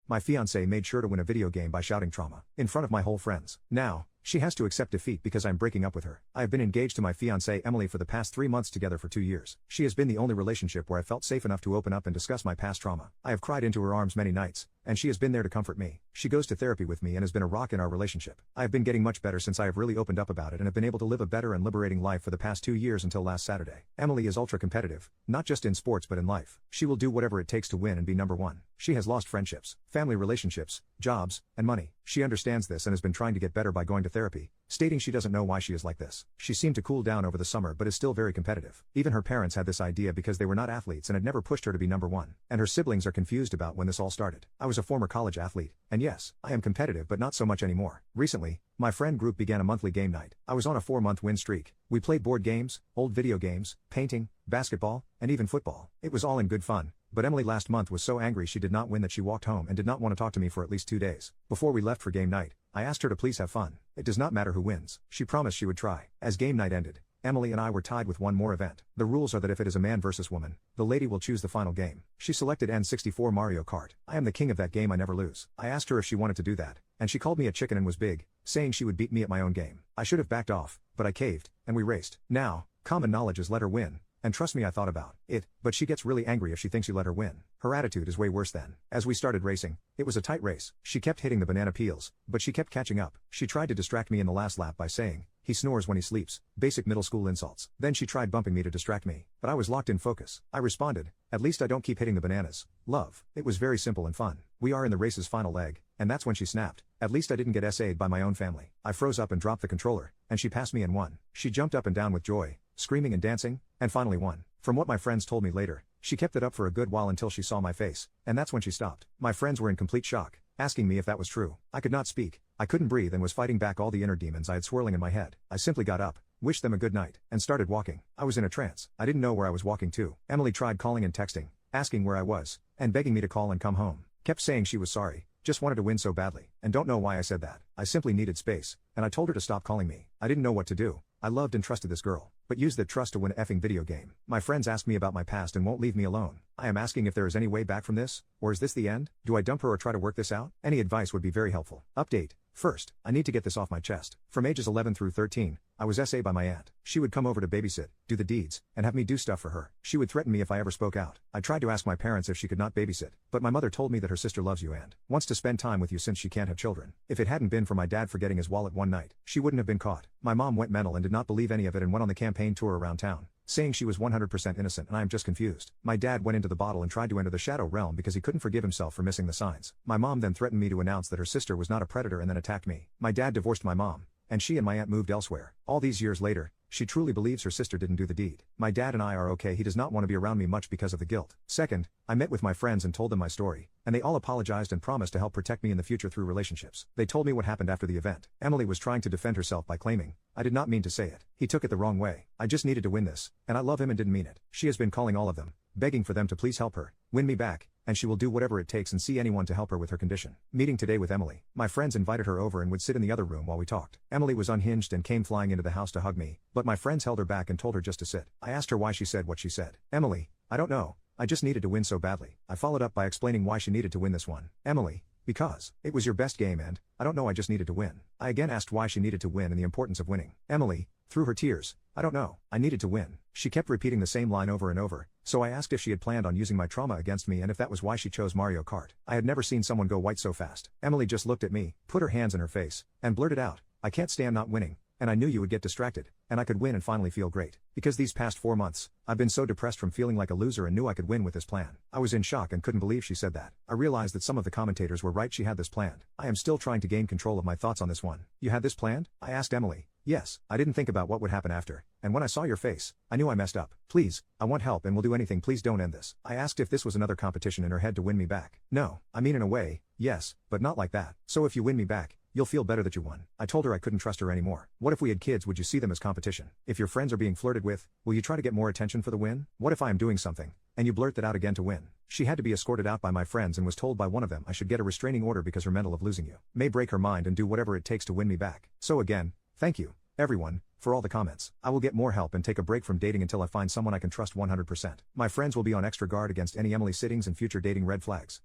My fiance made sure to win a video game by shouting trauma in front of my whole friends. Now, she has to accept defeat because I'm breaking up with her. I have been engaged to my fiancée Emily for the past 3 months, together for 2 years. She has been the only relationship where I felt safe enough to open up and discuss my past trauma. I have cried into her arms many nights, and she has been there to comfort me. She goes to therapy with me and has been a rock in our relationship. I have been getting much better since I have really opened up about it and have been able to live a better and liberating life for the past 2 years until last Saturday. Emily is ultra competitive, not just in sports but in life. She will do whatever it takes to win and be number one. She has lost friendships, family relationships, jobs, and money. She understands this and has been trying to get better by going to therapy, stating she doesn't know why she is like this. She seemed to cool down over the summer but is still very competitive. Even her parents had this idea because they were not athletes and had never pushed her to be number one. And her siblings are confused about when this all started. I was a former college athlete, and yes, I am competitive but not so much anymore. Recently, my friend group began a monthly game night. I was on a 4-month win streak. We played board games, old video games, painting, basketball, and even football. It was all in good fun. But Emily last month was so angry she did not win that she walked home and did not want to talk to me for at least 2 days. Before we left for game night, I asked her to please have fun. It does not matter who wins. She promised she would try. As game night ended, Emily and I were tied with one more event. The rules are that if it is a man versus woman, the lady will choose the final game. She selected N64 Mario Kart. I am the king of that game, I never lose. I asked her if she wanted to do that, and she called me a chicken and was big, saying she would beat me at my own game. I should have backed off, but I caved, and we raced. Now, common knowledge is let her win. And trust me, I thought about it, but she gets really angry if she thinks you let her win. Her attitude is way worse than. As we started racing, it was a tight race. She kept hitting the banana peels, but she kept catching up. She tried to distract me in the last lap by saying, "He snores when he sleeps," basic middle school insults. Then she tried bumping me to distract me, but I was locked in focus. I responded, "At least I don't keep hitting the bananas, love." It was very simple and fun. We are in the race's final leg, and that's when she snapped. At least I didn't get SA'd by my own family. I froze up and dropped the controller, and she passed me and won. She jumped up and down with joy, screaming and dancing, and finally won. From what my friends told me later, she kept it up for a good while until she saw my face, and that's when she stopped. My friends were in complete shock, asking me if that was true. I could not speak, I couldn't breathe and was fighting back all the inner demons I had swirling in my head. I simply got up, wished them a good night, and started walking. I was in a trance. I didn't know where I was walking to. Emily tried calling and texting, asking where I was, and begging me to call and come home. Kept saying she was sorry, just wanted to win so badly, and don't know why I said that. I simply needed space, and I told her to stop calling me. I didn't know what to do. I loved and trusted this girl, but used that trust to win an effing video game. My friends ask me about my past and won't leave me alone. I am asking if there is any way back from this, or is this the end? Do I dump her or try to work this out? Any advice would be very helpful. Update. First, I need to get this off my chest. From ages 11 through 13, I was SA by my aunt. She would come over to babysit, do the deeds, and have me do stuff for her. She would threaten me if I ever spoke out. I tried to ask my parents if she could not babysit, but my mother told me that her sister loves you and wants to spend time with you since she can't have children. If it hadn't been for my dad forgetting his wallet one night, she wouldn't have been caught. My mom went mental and did not believe any of it and went on the campaign tour around town, saying she was 100% innocent, and I am just confused. My dad went into the bottle and tried to enter the shadow realm because he couldn't forgive himself for missing the signs. My mom then threatened me to announce that her sister was not a predator and then attacked me. My dad divorced my mom, and she and my aunt moved elsewhere. All these years later, she truly believes her sister didn't do the deed. My dad and I are okay. He does not want to be around me much because of the guilt. Second, I met with my friends and told them my story, and they all apologized and promised to help protect me in the future through relationships. They told me what happened after the event. Emily was trying to defend herself by claiming, "I did not mean to say it. He took it the wrong way. I just needed to win this, and I love him and didn't mean it." She has been calling all of them, begging for them to please help her win me back, and she will do whatever it takes and see anyone to help her with her condition. Meeting today with Emily. My friends invited her over and would sit in the other room while we talked. Emily was unhinged and came flying into the house to hug me, but my friends held her back and told her just to sit. I asked her why she said what she said. Emily, I don't know. I just needed to win so badly. I followed up by explaining why she needed to win this one. Emily, because it was your best game and I don't know, I just needed to win. I again asked why she needed to win and the importance of winning. Emily, through her tears, I don't know. I needed to win. She kept repeating the same line over and over, so I asked if she had planned on using my trauma against me and if that was why she chose Mario Kart. I had never seen someone go white so fast. Emily just looked at me, put her hands in her face, and blurted out, "I can't stand not winning, and I knew you would get distracted, and I could win and finally feel great. Because these past 4 months, I've been so depressed from feeling like a loser and knew I could win with this plan." I was in shock and couldn't believe she said that. I realized that some of the commentators were right, she had this planned. I am still trying to gain control of my thoughts on this one. "You had this planned?" I asked Emily. "Yes, I didn't think about what would happen after, and when I saw your face, I knew I messed up. Please, I want help and will do anything, please don't end this." I asked if this was another competition in her head to win me back. "No, I mean in a way, yes, but not like that. So if you win me back, you'll feel better that you won." I told her I couldn't trust her anymore. "What if we had kids, would you see them as competition? If your friends are being flirted with, will you try to get more attention for the win? What if I am doing something, and you blurt that out again to win?" She had to be escorted out by my friends and was told by one of them I should get a restraining order because her mental of losing you may break her mind and do whatever it takes to win me back. So again, thank you, everyone, for all the comments. I will get more help and take a break from dating until I find someone I can trust 100%. My friends will be on extra guard against any Emily sittings and future dating red flags.